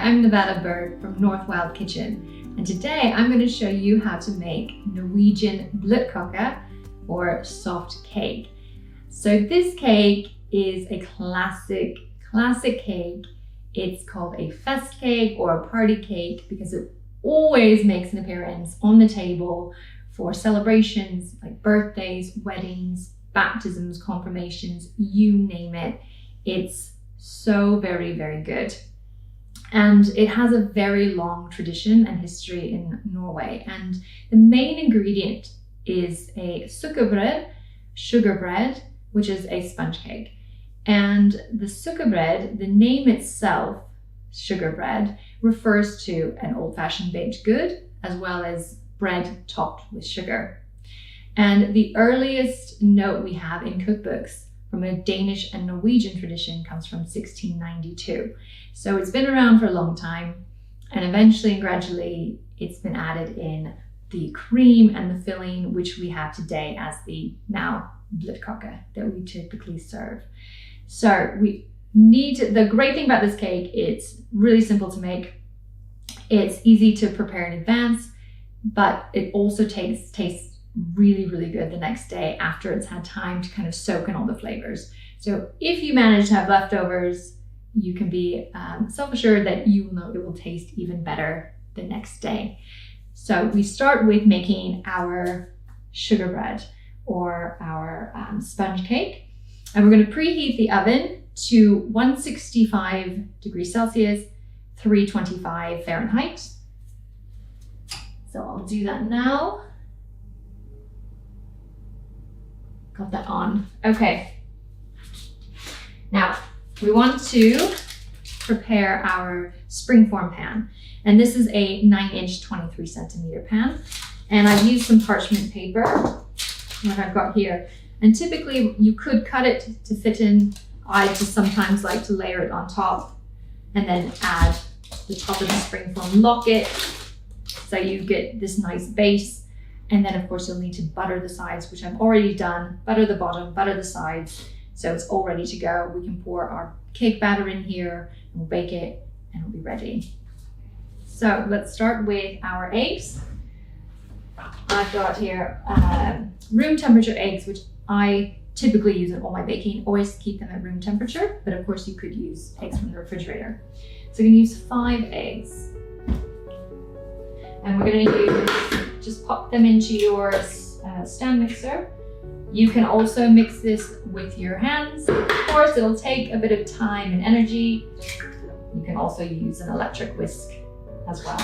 I'm Nevada Berg from North Wild Kitchen, and today I'm going to show you how to make Norwegian Bløtkake, or soft cake. So this cake is a classic cake. It's called a fest cake or a party cake because it always makes an appearance on the table for celebrations like birthdays, weddings, baptisms, confirmations, you name it. It's so very, very good. And it has a very long tradition and history in Norway. And the main ingredient is a sukkerbread, sugar bread, which is a sponge cake. And the sukkerbread, the name itself, sugar bread, refers to an old-fashioned baked good, as well as bread topped with sugar. And the earliest note we have in cookbooks from a Danish and Norwegian tradition comes from 1692. So it's been around for a long time, and eventually and gradually it's been added in the cream and the filling, which we have today as the now Bløtkake that we typically serve. So the great thing about this cake, it's really simple to make. It's easy to prepare in advance, but it also tastes really, really good the next day after it's had time to kind of soak in all the flavors. So if you manage to have leftovers, you can be self-assured that you will know it will taste even better the next day. So we start with making our sugar bread or our sponge cake. And we're going to preheat the oven to 165 degrees Celsius, 325 Fahrenheit. So I'll do that now. Got that on. Okay. Now we want to prepare our springform pan. And this is a 9-inch, 23 centimeter pan. And I've used some parchment paper, like I've got here. And typically you could cut it to fit in. I just sometimes like to layer it on top and then add the top of the springform, lock it so you get this nice base. And then of course you'll need to butter the sides, which I've already done. Butter the bottom, butter the sides. So it's all ready to go. We can pour our cake batter in here and we'll bake it and it'll be ready. So let's start with our eggs. I've got here room temperature eggs, which I typically use in all my baking. Always keep them at room temperature, but of course you could use eggs from the refrigerator. So I'm gonna use 5 eggs. And we're gonna just pop them into your stand mixer. You can also mix this with your hands. Of course, it'll take a bit of time and energy. You can also use an electric whisk as well.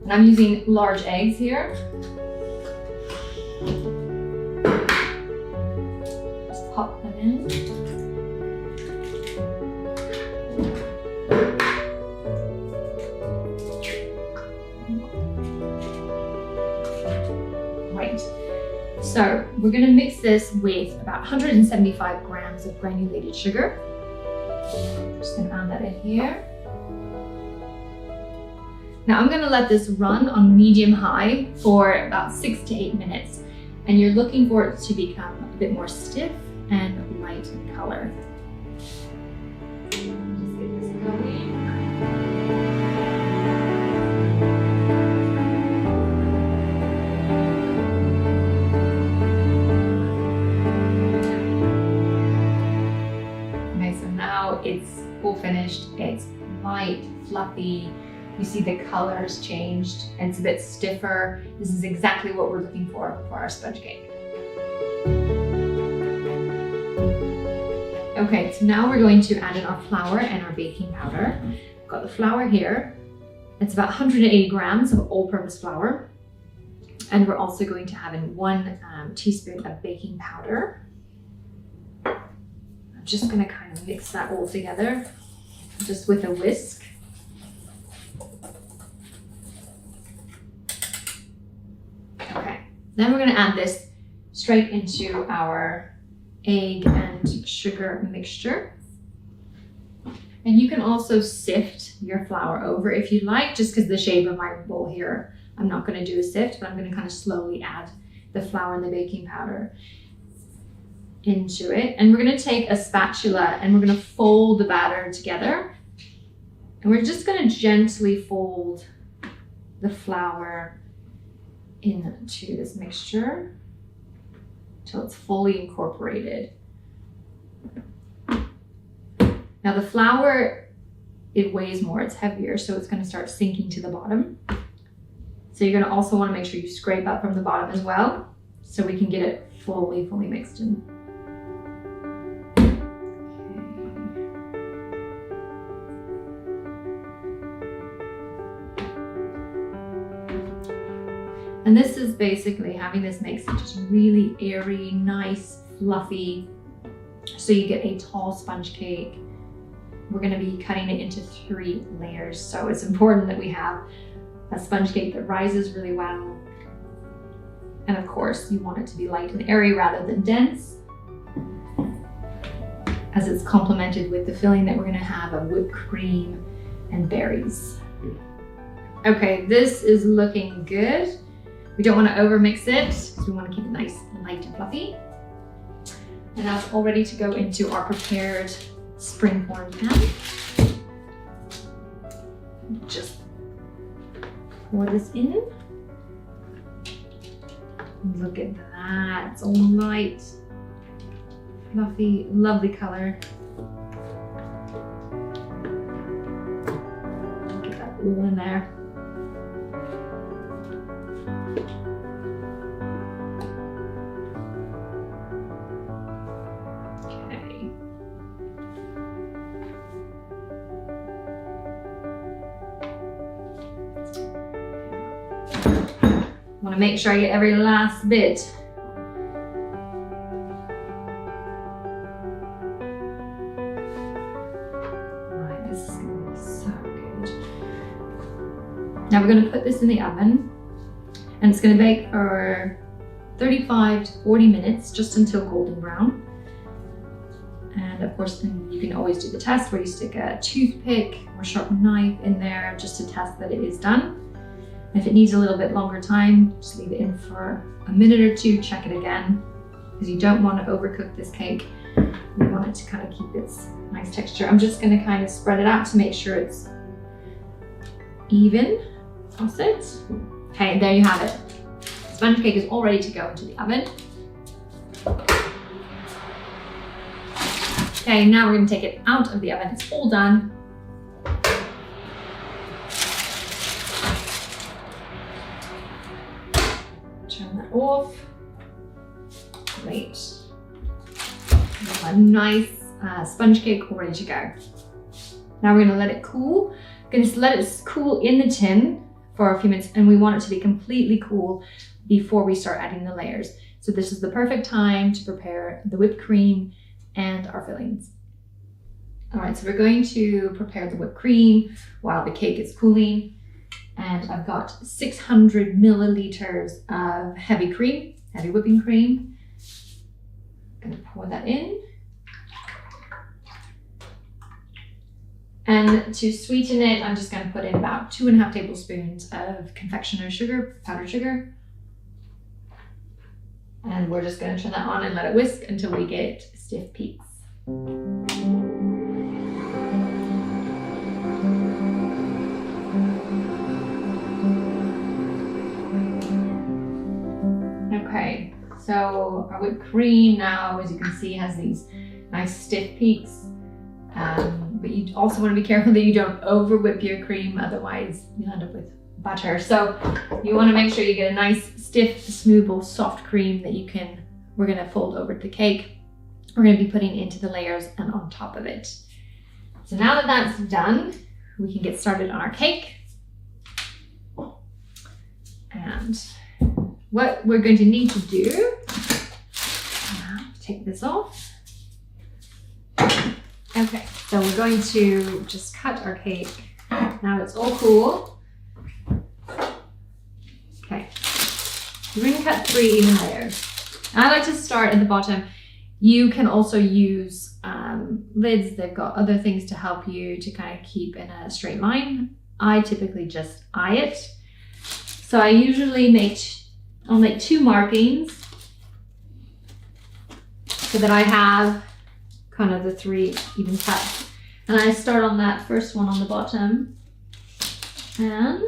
And I'm using large eggs here. Just pop them in. So we're going to mix this with about 175 grams of granulated sugar. Just going to add that in here. Now I'm going to let this run on medium-high for about 6 to 8 minutes. And you're looking for it to become a bit more stiff and light in color. Just get this going. It's all finished. It's light, fluffy. You see the colors changed and it's a bit stiffer. This is exactly what we're looking for our sponge cake. Okay, so now we're going to add in our flour and our baking powder. I've got the flour here. It's about 180 grams of all-purpose flour. And we're also going to have in 1 teaspoon of baking powder. I'm just going to kind of mix that all together, just with a whisk. Okay, then we're going to add this straight into our egg and sugar mixture. And you can also sift your flour over if you like, just because the shape of my bowl here, I'm not going to do a sift, but I'm going to kind of slowly add the flour and the baking powder into it. And we're going to take a spatula and we're going to fold the batter together And we're just going to gently fold the flour into this mixture until it's fully incorporated. Now the flour, it weighs more, it's heavier, so it's going to start sinking to the bottom. So you're going to also want to make sure you scrape up from the bottom as well, so we can get it fully mixed in. And this is basically having this makes it just really airy, nice, fluffy, so you get a tall sponge cake. We're going to be cutting it into 3 layers, so it's important that we have a sponge cake that rises really well. And of course, you want it to be light and airy rather than dense, as it's complemented with the filling that we're going to have of whipped cream and berries. Okay, this is looking good. We don't want to overmix it because we want to keep it nice and light and fluffy. And now it's all ready to go into our prepared springform pan. Just pour this in. Look at that, it's all light, fluffy, lovely color. Get that all in there. Want to make sure I get every last bit. Right, this is going to be so good. Now we're going to put this in the oven, and it's going to bake for 35 to 40 minutes, just until golden brown. And of course, then you can always do the test where you stick a toothpick or sharp knife in there just to test that it is done. If it needs a little bit longer time, just leave it in for a minute or two, check it again, because you don't want to overcook this cake. You want it to kind of keep its nice texture. I'm just going to kind of spread it out to make sure it's even. Toss it. Okay, there you have it. Sponge cake is all ready to go into the oven. Okay, now we're going to take it out of the oven. It's all done. Turn that off. Great. A nice sponge cake all ready to go. Now we're going to let it cool. We're going to let it cool in the tin for a few minutes, and we want it to be completely cool before we start adding the layers. So this is the perfect time to prepare the whipped cream and our fillings. All right, so we're going to prepare the whipped cream while the cake is cooling. And I've got 600 milliliters of heavy cream, heavy whipping cream. I'm gonna pour that in. And to sweeten it, I'm just gonna put in about 2.5 tablespoons of confectioner's sugar, powdered sugar. And we're just gonna turn that on and let it whisk until we get stiff peaks. Okay, so our whipped cream now, as you can see, has these nice stiff peaks. But you also want to be careful that you don't over whip your cream, otherwise you'll end up with butter. So you want to make sure you get a nice stiff, smooth, soft cream that we're going to fold over the cake. We're going to be putting into the layers and on top of it. So now that that's done, we can get started on our cake. And what we're going to need to do, take this off. Okay, so we're going to just cut our cake. Now it's all cool. Okay, we're going to cut 3 even layers. I like to start at the bottom. You can also use lids. They've got other things to help you to kind of keep in a straight line. I typically just eye it. So I usually I'll make 2 markings so that I have kind of the 3 even cuts. And I start on that first one on the bottom. And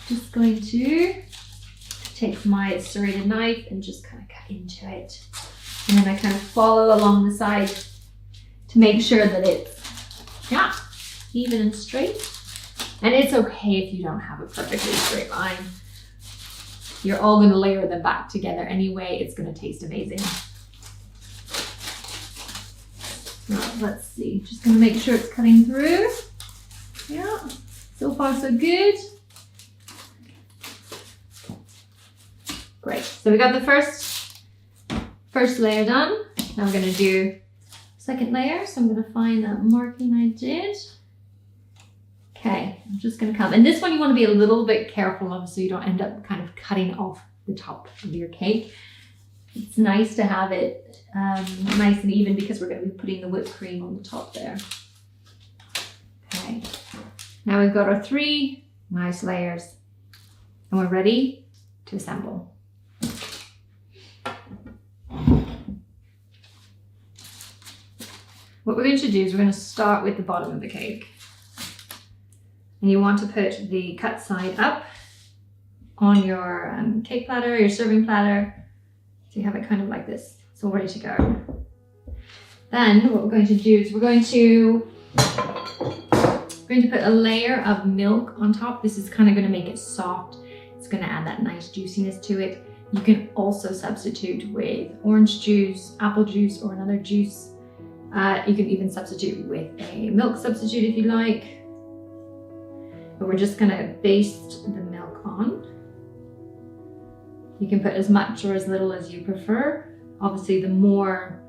just going to take my serrated knife and just kind of cut into it. And then I kind of follow along the side to make sure that it's, yeah, even and straight. And it's okay if you don't have a perfectly straight line. You're all going to layer them back together anyway. It's going to taste amazing. Right, let's see. Just going to make sure it's cutting through. Yeah, so far so good. Great. So we got the first layer done. Now we're going to do second layer. So I'm going to find that marking I did. Okay, I'm just going to come. And this one you want to be a little bit careful of so you don't end up kind of cutting off the top of your cake. It's nice to have it nice and even because we're going to be putting the whipped cream on the top there. Okay, now we've got our 3 nice layers and we're ready to assemble. What we're going to do is we're going to start with the bottom of the cake. And you want to put the cut side up on your cake platter, your serving platter. So you have it kind of like this. It's all ready to go. Then what we're going to do is we're going to put a layer of milk on top. This is kind of going to make it soft. It's going to add that nice juiciness to it. You can also substitute with orange juice, apple juice, or another juice. You can even substitute with a milk substitute if you like. But we're just gonna baste the milk on. You can put as much or as little as you prefer. Obviously, the more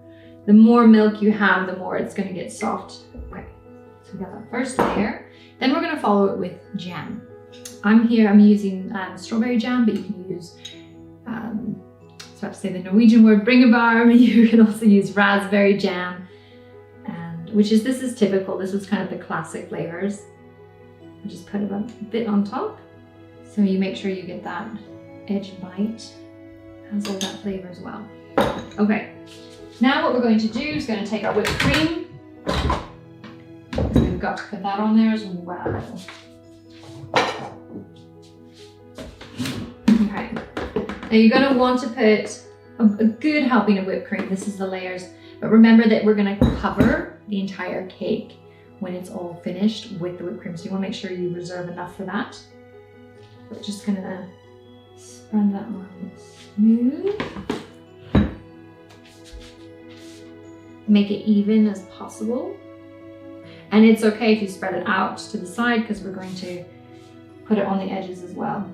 milk you have, the more it's gonna get soft. Okay, so we got that first layer. Then we're gonna follow it with jam. I'm using strawberry jam, but you can use, so I have to say the Norwegian word bringebær. You can also use raspberry jam, this is typical. This is kind of the classic flavors. I'll just put it a bit on top. So you make sure you get that edge bite. Has all that flavor as well. Okay, now what we're going to do is going to take our whipped cream. We've got to put that on there as well. Okay, now you're going to want to put a good helping of whipped cream. This is the layers. But remember that we're going to cover the entire cake when it's all finished with the whipped cream. So you want to make sure you reserve enough for that. We're just going to spread that on smooth. Make it even as possible. And it's okay if you spread it out to the side because we're going to put it on the edges as well.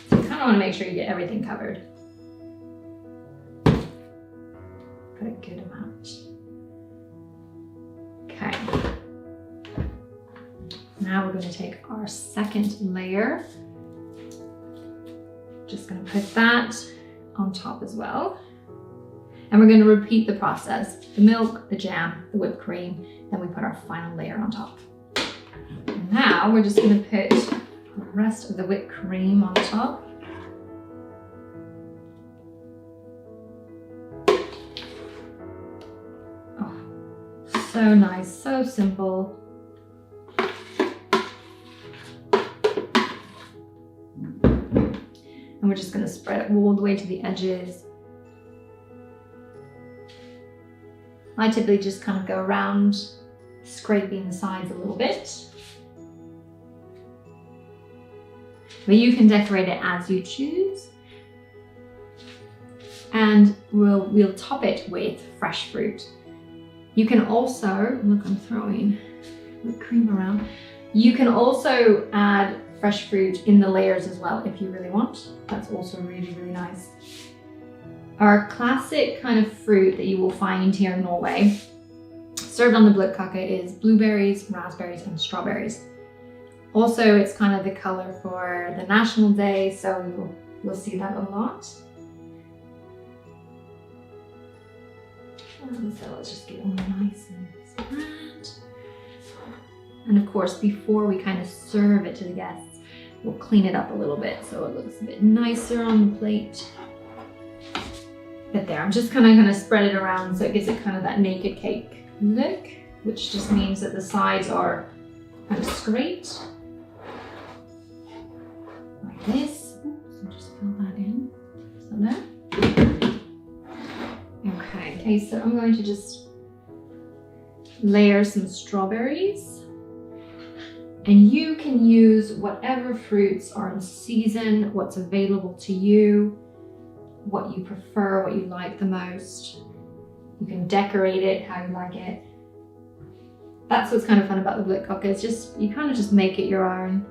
So you kind of want to make sure you get everything covered. Put a good amount. Okay. Now we're going to take our second layer. Just going to put that on top as well. And we're going to repeat the process. The milk, the jam, the whipped cream, then we put our final layer on top. And now we're just going to put the rest of the whipped cream on top. So nice, so simple. And we're just going to spread it all the way to the edges. I typically just kind of go around, scraping the sides a little bit. But you can decorate it as you choose. And we'll top it with fresh fruit. You can also, look, I'm throwing whipped cream around. You can also add fresh fruit in the layers as well if you really want. That's also really, really nice. Our classic kind of fruit that you will find here in Norway, served on the Bløtkake, is blueberries, raspberries, and strawberries. Also, it's kind of the color for the National Day, so you'll see that a lot. So let's just get it all nice and spread. And of course, before we kind of serve it to the guests, we'll clean it up a little bit so it looks a bit nicer on the plate. But there, I'm just kind of going to spread it around so it gives it kind of that naked cake look, which just means that the sides are kind of straight, like this. Oops, I'll just fill that in. So there. Okay, so I'm going to just layer some strawberries. And you can use whatever fruits are in season, what's available to you, what you prefer, what you like the most. You can decorate it how you like it. That's what's kind of fun about the Bløtkake. It's just, you kind of just make it your own.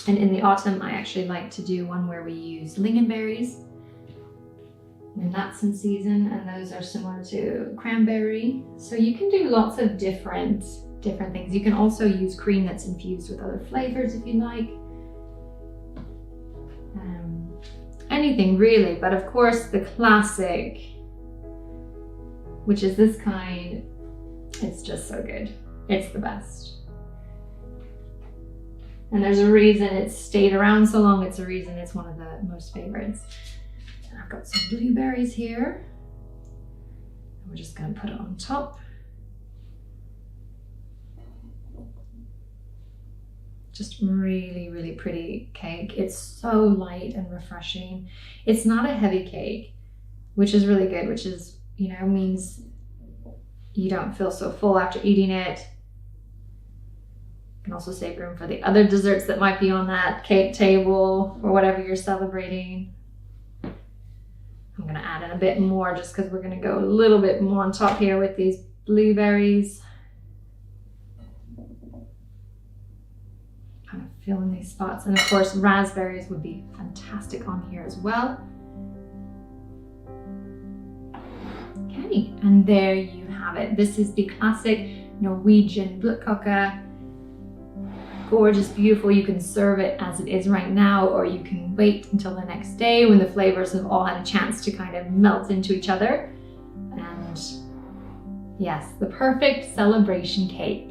And in the autumn, I actually like to do one where we use lingonberries. And that's in season, and those are similar to cranberry. So you can do lots of different things. You can also use cream that's infused with other flavors if you like. Anything really, but of course the classic, which is this kind, it's just so good. It's the best. And there's a reason it's stayed around so long. It's a reason it's one of the most favorites. And I've got some blueberries here. And we're just going to put it on top. Just really, really pretty cake. It's so light and refreshing. It's not a heavy cake, which is really good, which is, you know, means you don't feel so full after eating it. You can also save room for the other desserts that might be on that cake table or whatever you're celebrating. I'm gonna add in a bit more just because we're gonna go a little bit more on top here with these blueberries. Kind of fill in these spots. And of course, raspberries would be fantastic on here as well. Okay, and there you have it. This is the classic Norwegian Bløtkake. Gorgeous, beautiful. You can serve it as it is right now, or you can wait until the next day when the flavors have all had a chance to kind of melt into each other. And yes, the perfect celebration cake.